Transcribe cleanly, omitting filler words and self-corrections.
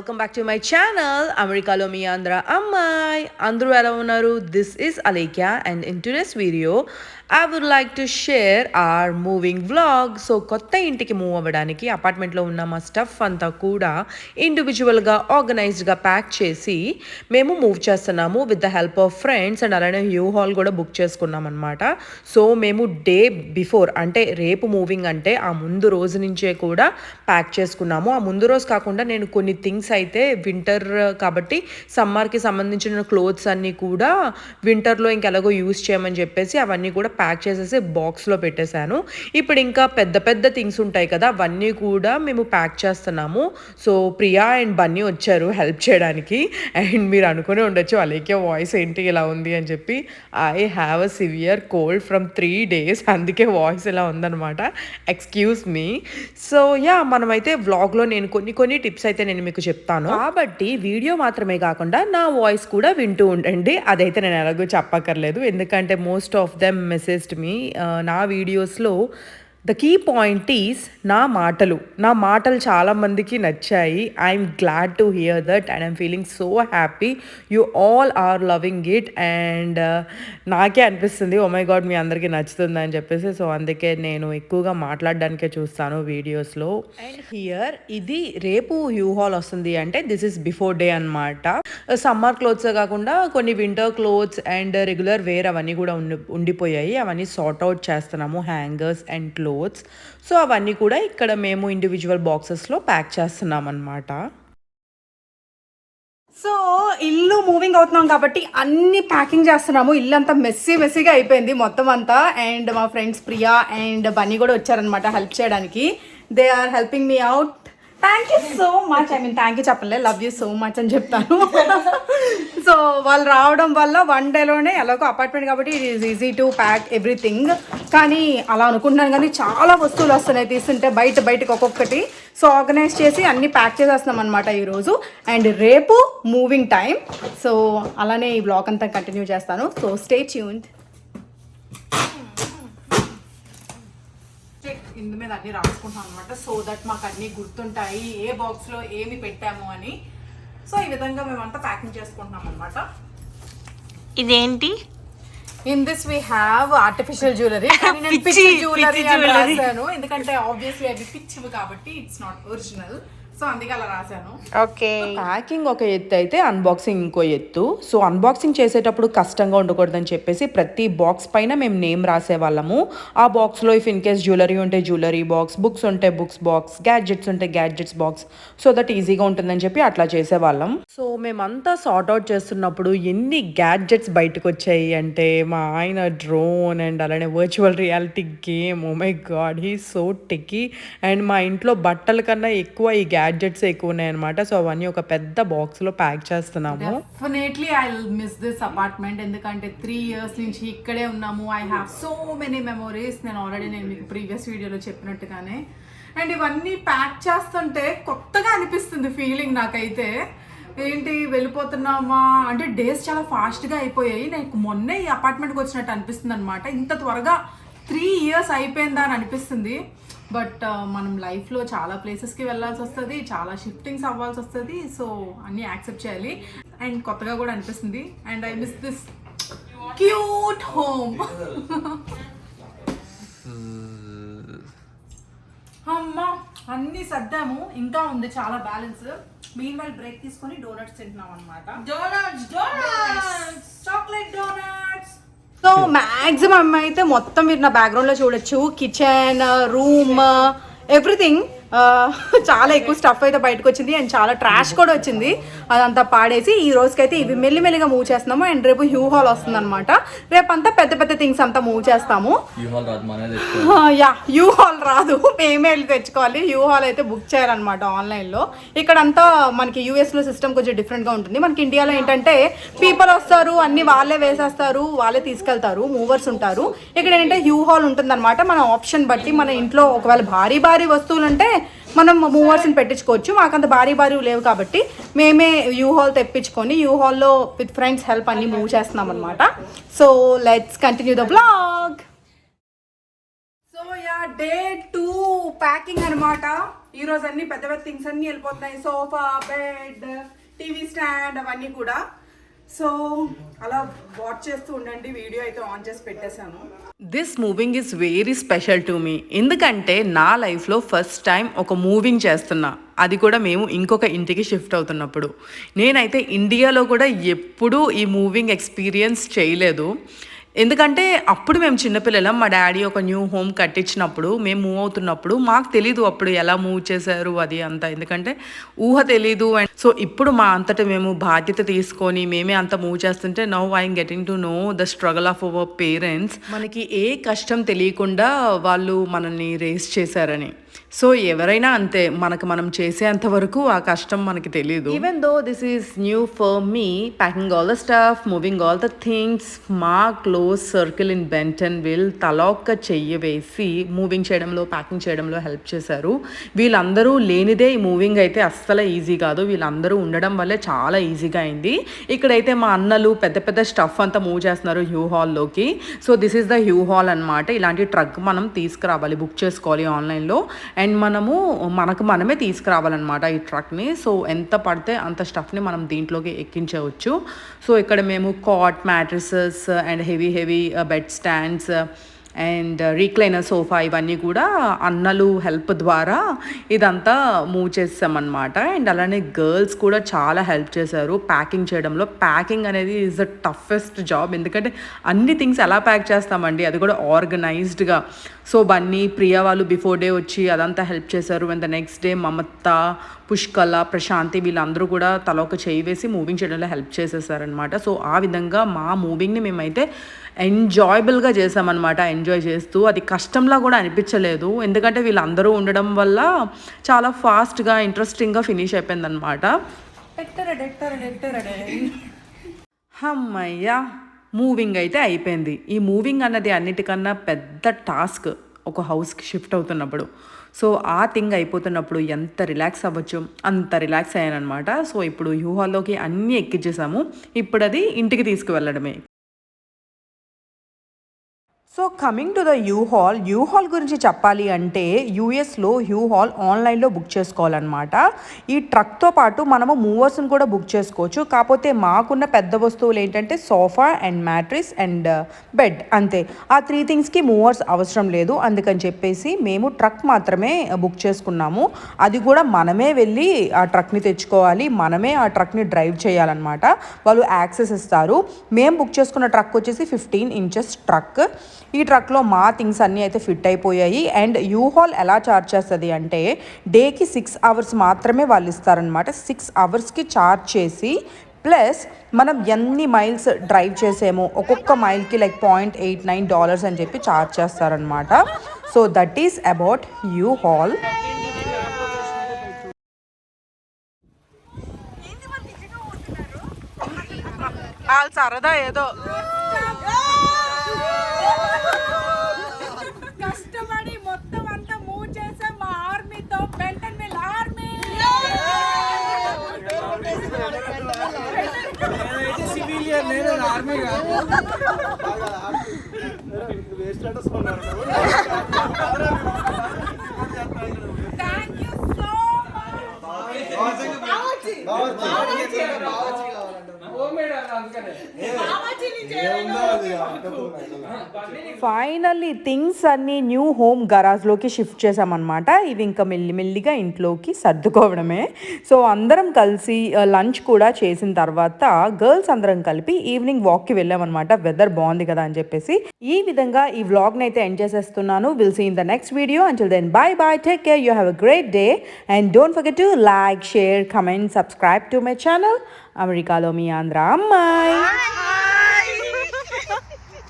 welcome back to my channel. Americalo mi Andra Ammai. Andru ela unnaru. This is Alekia, and in today's video I would like to share our moving vlog. So kotta intiki move avvadaniki apartment lo unna ma stuff anta kuda individual ga organized ga pack chesi memu move chestunnamo with the help of friends, and alane Uhaul kuda book cheskunnam annamata. So memu day before ante repu moving ante aa mundu roju nunche kuda pack చేసుకున్నాము. ఆ ముందు రోజు కాకుండా నేను కొన్ని things అయితే winter కాబట్టి సమ్మర్కి సంబంధించిన క్లోత్స్ అన్నీ కూడా వింటర్లో ఇంకెలాగో యూజ్ చేయమని చెప్పేసి అవన్నీ కూడా ప్యాక్ చేసేసి బాక్స్లో పెట్టేశాను. ఇప్పుడు ఇంకా పెద్ద పెద్ద థింగ్స్ ఉంటాయి కదా, అవన్నీ కూడా మేము ప్యాక్ చేస్తున్నాము. సో ప్రియా అండ్ బన్నీ వచ్చారు హెల్ప్ చేయడానికి. అండ్ మీరు అనుకునే ఉండొచ్చు అలేఖ్య వాయిస్ ఏంటి ఇలా ఉంది అని చెప్పి. I have a severe cold from 3 days, అందుకే వాయిస్ ఇలా ఉందన్నమాట. Excuse me. సో యా, మనమైతే వ్లాగ్లో నేను కొన్ని టిప్స్ అయితే నేను మీకు చెప్తాను కాబట్టి వీడియో మాత్రమే కాకుండా నా వాయిస్ కూడా వింటూ ఉండండి. అదైతే నేను ఎలాగో చెప్పక్కర్లేదు, ఎందుకంటే most of them messaged me నా వీడియోస్లో. ద కీ పాయింట్ ఈస్ నా మాటలు చాలామందికి నచ్చాయి. I'm glad to hear that and I'm feeling so happy. You all are loving it and నాకే అనిపిస్తుంది ఓ మై గాడ్ మీ అందరికీ నచ్చుతుంది అని చెప్పేసి. సో అందుకే నేను ఎక్కువగా మాట్లాడడానికే చూస్తాను వీడియోస్లో. అండ్ హియర్ ఇది రేపు యూహాల్ వస్తుంది అంటే దిస్ ఇస్ బిఫోర్ డే అనమాట. సమ్మర్ క్లోత్స్ కాకుండా కొన్ని winter clothes and regular wear అవన్నీ కూడా ఉండిపోయాయి. అవన్నీ సార్ట్ అవుట్ చేస్తున్నాము, హ్యాంగర్స్ అండ్ క్లోత్స్. సో అవన్నీ కూడా ఇక్కడ మేము ఇండివిజువల్ బాక్సెస్లో ప్యాక్ చేస్తున్నాం అన్నమాట. సో ఇల్లు మూవింగ్ అవుతున్నాం కాబట్టి అన్ని ప్యాకింగ్ చేస్తున్నాము. ఇల్లు అంతా మెస్సీగా అయిపోయింది మొత్తం అంతా. అండ్ మా ఫ్రెండ్స్ ప్రియా అండ్ బన్నీ కూడా వచ్చారనమాట హెల్ప్ చేయడానికి. They are helping me out. Thank you so much. I mean thank you చెప్పలే, లవ్ యూ సో మచ్ అని చెప్తాను. సో వాళ్ళు రావడం వల్ల 1 dayలోనే ఎలాగో అపార్ట్మెంట్ కాబట్టి it is easy to pack everything. కానీ అలా అనుకుంటున్నాను కానీ చాలా వస్తువులు వస్తున్నాయి తీస్తుంటే బయటకు ఒక్కొక్కటి. సో ఆర్గనైజ్ చేసి అన్నీ ప్యాక్ చేసేస్తున్నాం అనమాట ఈరోజు. అండ్ రేపు మూవింగ్ టైం. సో అలానే ఈ బ్లాగ్ అంతా కంటిన్యూ చేస్తాను. So stay tuned. ఇందు మీద అన్ని రాసుకుంటాం అనమాట, సో దట్ మాకు అన్ని గుర్తుంటాయి ఏ బాక్స్లో ఏమి పెట్టాము అని. సో ఈ విధంగా మేమంతా ప్యాకింగ్ చేసుకుంటున్నాం అనమాట. ఇదేంటి? In this we have artificial jewellery. పిచ్చి జ్యువెలరీ అని రాశాను ఎందుకంటే ఆబ్వియస్లీ అవి పిచ్చివి కాబట్టి ఇట్స్ నాట్ ఒరిజినల్. సో అందుకే అలా రాశాను. ఓకే, ప్యాకింగ్ ఒక ఎత్తు అయితే అన్బాక్సింగ్ ఇంకో ఎత్తు. సో అన్బాక్సింగ్ చేసేటప్పుడు కష్టంగా ఉండకూడదని చెప్పేసి ప్రతి బాక్స్ పైన మేము నేమ్ రాసేవాళ్ళము. ఆ బాక్స్లో ఇఫ్ ఇన్ కేస్ జ్యువెలరీ ఉంటే జ్యువెలరీ బాక్స్, బుక్స్ ఉంటే బుక్స్ బాక్స్, గ్యాడ్జెట్స్ ఉంటే గ్యాడ్జెట్స్ బాక్స్, సో దట్ ఈజీగా ఉంటుందని చెప్పి అట్లా చేసేవాళ్ళం. సో మేమంతా సార్ట్ అవుట్ చేస్తున్నప్పుడు ఎన్ని గ్యాడ్జెట్స్ బయటకు వచ్చాయి అంటే మా ఆయన డ్రోన్ అండ్ అలానే virtual reality game. Oh my god, he so techie. And మా ఇంట్లో బట్టల కన్నా ఎక్కువ ఈ గ్యాడ్జెట్స్ ఎక్కువ ఉన్నాయన్నమాట. సో అవన్నీ ఒక పెద్ద బాక్స్ లో ప్యాక్ చేస్తున్నాము. Definitely I will miss this apartment, ఎందుకంటే 3 years నుంచి ఇక్కడే ఉన్నాము. I have so many memories. నేను మీకు ప్రీవియస్ వీడియోలో చెప్పినట్టుగానే. అండ్ ఇవన్నీ ప్యాక్ చేస్తుంటే కొత్తగా అనిపిస్తుంది ఫీలింగ్ నాకైతే. ఏంటి వెళ్ళిపోతున్నామా అంటే డేస్ చాలా ఫాస్ట్గా అయిపోయాయి. నాకు మొన్నే ఈ అపార్ట్మెంట్కి వచ్చినట్టు అనిపిస్తుంది అనమాట. ఇంత త్వరగా 3 years అయిపోయిందా అని అనిపిస్తుంది. బట్ మనం లైఫ్లో చాలా ప్లేసెస్కి వెళ్ళాల్సి వస్తుంది, చాలా షిఫ్టింగ్స్ అవ్వాల్సి వస్తుంది. సో అన్నీ యాక్సెప్ట్ చేయాలి. అండ్ కొత్తగా కూడా అనిపిస్తుంది. And I miss this cute home. అమ్మా అన్నీ సర్దాము, ఇంకా ఉంది చాలా బ్యాలెన్స్. మీన్ వైల్ బ్రేక్ తీసుకొని డోనట్స్ తింటున్నాం అనమాట. Chocolate donuts. సో మ్యాక్సిమం అయితే మొత్తం మీరు నా బ్యాక్గ్రౌండ్లో చూడొచ్చు. Kitchen, room, everything. చాలా ఎక్కువ స్టఫ్ అయితే బయటకు వచ్చింది అండ్ చాలా ట్రాష్ కూడా వచ్చింది. అదంతా పాడేసి ఈ రోజుకైతే ఇవి మెల్లిమెల్లిగా మూవ్ చేస్తున్నాము. అండ్ రేపు యూహాల్ వస్తుంది అనమాట. రేపు అంతా పెద్ద థింగ్స్ అంతా మూవ్ చేస్తాము. యూహాల్ రాదు, మేమే వెళ్ళి తెచ్చుకోవాలి. యూహాల్ అయితే బుక్ చేయాలన్నమాట ఆన్లైన్లో. ఇక్కడంతా మనకి యూఎస్లో సిస్టమ్ కొంచెం డిఫరెంట్గా ఉంటుంది. మనకి ఇండియాలో ఏంటంటే పీపుల్ వస్తారు, అన్ని వాళ్ళే వేసేస్తారు, వాళ్ళే తీసుకెళ్తారు, మూవర్స్ ఉంటారు. ఇక్కడ ఏంటంటే యూహాల్ ఉంటుందన్నమాట. మన ఆప్షన్ బట్టి మన ఇంట్లో ఒకవేళ భారీ వస్తువులు అంటే మనం మూవర్స్ని పెట్టించుకోవచ్చు. మాకంత భారీ లేవు కాబట్టి మేమే యూహాల్ తెప్పించుకొని యూహాల్లో విత్ ఫ్రెండ్స్ హెల్ప్ అన్ని మూవ్ చేస్తున్నాం అనమాట. So let's continue the blog. So yeah, day 2 packing అనమాట. ఈరోజు అన్ని పెద్ద పెద్ద థింగ్స్ అన్ని వెళ్ళిపోతున్నాయి. సోఫా, బెడ్, టీవీ స్టాండ్ అవన్నీ కూడా. సో అలా వాచ్ చేస్తూ ఉండండి. వీడియో అయితే ఆన్ చేసి పెట్టేశాను. This moving is very special to me. ఎందుకంటే నా లైఫ్లో ఫస్ట్ టైం ఒక మూవింగ్ చేస్తున్నా, అది కూడా మేము ఇంకొక ఇంటికి షిఫ్ట్ అవుతున్నప్పుడు. నేనైతే ఇండియాలో కూడా ఎప్పుడూ ఈ మూవింగ్ ఎక్స్పీరియన్స్ చేయలేదు. ఎందుకంటే అప్పుడు మేము చిన్నపిల్లలం, మా డాడీ ఒక న్యూ హోమ్ కట్టించినప్పుడు మేము మూవ్ అవుతున్నప్పుడు మాకు తెలీదు అప్పుడు ఎలా మూవ్ చేశారు అది అంతా, ఎందుకంటే ఊహ తెలీదు. అండ్ సో ఇప్పుడు మా అంతటా మేము బాధ్యత తీసుకొని మేమే అంత మూవ్ చేస్తుంటే now I'm getting to know the struggle of our parents. మనకి ఏ కష్టం తెలియకుండా వాళ్ళు మనల్ని రేస్ చేశారని. సో ఎవరైనా అంతే, మనకు మనం చేసేంత వరకు ఆ కష్టం మనకి తెలియదు. Even though this is new for me, packing all the stuff, moving all the things, మా close circle in Benton will తలొక్క చెయ్యి వేసి మూవింగ్ చేయడంలో, ప్యాకింగ్ చేయడంలో హెల్ప్ చేశారు. వీళ్ళందరూ లేనిదే ఈ మూవింగ్ అయితే అస్సలు ఈజీ కాదు. వీళ్ళందరూ ఉండడం వల్లే చాలా ఈజీగా అయింది. ఇక్కడైతే మా అన్నలు పెద్ద పెద్ద స్టఫ్ అంతా మూవ్ చేస్తున్నారు యూహాల్లోకి. సో దిస్ ఈస్ ద యూహాల్ అనమాట. ఇలాంటి ట్రక్ మనం తీసుకురావాలి, బుక్ చేసుకోవాలి ఆన్లైన్లో. అండ్ మనకు మనమే తీసుకురావాలన్నమాట ఈ ట్రక్ని. సో ఎంత పడితే అంత స్టఫ్ని మనం దీంట్లోకి ఎక్కించవచ్చు. సో ఇక్కడ మేము cot, mattresses and heavy bed stands and recliner sofa ఇవన్నీ కూడా అన్నలు హెల్ప్ ద్వారా ఇదంతా మూవ్ చేసామన్నమాట. అండ్ అలానే గర్ల్స్ కూడా చాలా హెల్ప్ చేశారు ప్యాకింగ్ చేయడంలో. ప్యాకింగ్ అనేది ఈజ్ ద టఫెస్ట్ జాబ్, ఎందుకంటే అన్ని థింగ్స్ ఎలా ప్యాక్ చేస్తామండి, అది కూడా ఆర్గనైజ్డ్గా. సో బన్నీ, ప్రియా వాళ్ళు బిఫోర్ డే వచ్చి అదంతా హెల్ప్ చేశారు. అండ్ ద నెక్స్ట్ డే మమత, పుష్కల, ప్రశాంతి వీళ్ళందరూ కూడా తల ఒక చేయి వేసి మూవింగ్ చేయడంలో హెల్ప్ చేసేసారనమాట. సో ఆ విధంగా మా మూవింగ్ని మేమైతే ఎంజాయబుల్గా చేసామన్నమాట. ఎంజాయ్ చేస్తూ, అది కష్టంలా కూడా అనిపించలేదు, ఎందుకంటే వీళ్ళందరూ ఉండడం వల్ల చాలా ఫాస్ట్గా ఇంట్రెస్టింగ్గా ఫినిష్ అయిపోయిందనమాట. అమ్మయ్యా, మూవింగ్ అయితే అయిపోయింది. ఈ మూవింగ్ అన్నది అన్నిటికన్నా పెద్ద టాస్క్ ఒక హౌస్కి షిఫ్ట్ అవుతున్నప్పుడు. సో ఆ థింగ్ అయిపోతున్నప్పుడు ఎంత రిలాక్స్ అవ్వచ్చు అంత రిలాక్స్ అయ్యానమాట. సో ఇప్పుడు యూహాల్లోకి అన్నీ ఎక్కించేసాము. ఇప్పుడు అది ఇంటికి తీసుకువెళ్ళడమే. సో కమింగ్ టు ద యూహాల్ గురించి చెప్పాలి అంటే యూఎస్లో యూహాల్ ఆన్లైన్లో బుక్ చేసుకోవాలన్నమాట. ఈ ట్రక్తో పాటు మనము మూవర్స్ని కూడా బుక్ చేసుకోవచ్చు. కాకపోతే మాకున్న పెద్ద వస్తువులు ఏంటంటే sofa and mattress and bed, అంతే. ఆ 3 థింగ్స్కి మూవర్స్ అవసరం లేదు. అందుకని చెప్పేసి మేము ట్రక్ మాత్రమే బుక్ చేసుకున్నాము. అది కూడా మనమే వెళ్ళి ఆ ట్రక్ని తెచ్చుకోవాలి, మనమే ఆ ట్రక్ని డ్రైవ్ చేయాలన్నమాట. వాళ్ళు యాక్సెస్ ఇస్తారు. మేము బుక్ చేసుకున్న ట్రక్ వచ్చేసి 15 ఇంచెస్ ట్రక్. ఈ ట్రక్లో మా థింగ్స్ అన్నీ అయితే ఫిట్ అయిపోయాయి. అండ్ యూహాల్ ఎలా ఛార్జ్ చేస్తుంది అంటే డేకి 6 అవర్స్ మాత్రమే వాళ్ళు ఇస్తారనమాట. 6 అవర్స్కి ఛార్జ్ చేసి ప్లస్ మనం ఎన్ని మైల్స్ డ్రైవ్ చేసామో ఒక్కొక్క మైల్కి లైక్ $0.89 అని చెప్పి ఛార్జ్ చేస్తారనమాట. So that is about U-Haul. సరదా ఏదో కష్టపడి మొత్తం అంతా మూవ్ చేసే మా ఆర్మీతో, బెంటన్ మిల్ ఆర్మీ. సివిలియన్ నేను ఆర్మీ కాదు. Thank you so much. Finally things అన్నీ న్యూ హోమ్ గరాజ్లోకి షిఫ్ట్ చేసామన్నమాట. ఇవి ఇంకా మెల్లిమెల్లిగా ఇంట్లోకి సర్దుకోవడమే. సో అందరం కలిసి లంచ్ కూడా చేసిన తర్వాత గర్ల్స్ అందరం కలిపి ఈవినింగ్ వాక్కి వెళ్ళామన్నమాట. వెదర్ బాగుంది కదా అని చెప్పేసి. ఈ విధంగా ఈ వ్లాగ్ని అయితే ఎండ్ చేసేస్తున్నాను. Will see in the next video. Until then bye bye, take care, you have a great day and don't forget to like, share, comment, subscribe to my channel అమెరికాలో మీ ఆంధ్ర అమ్మాయి.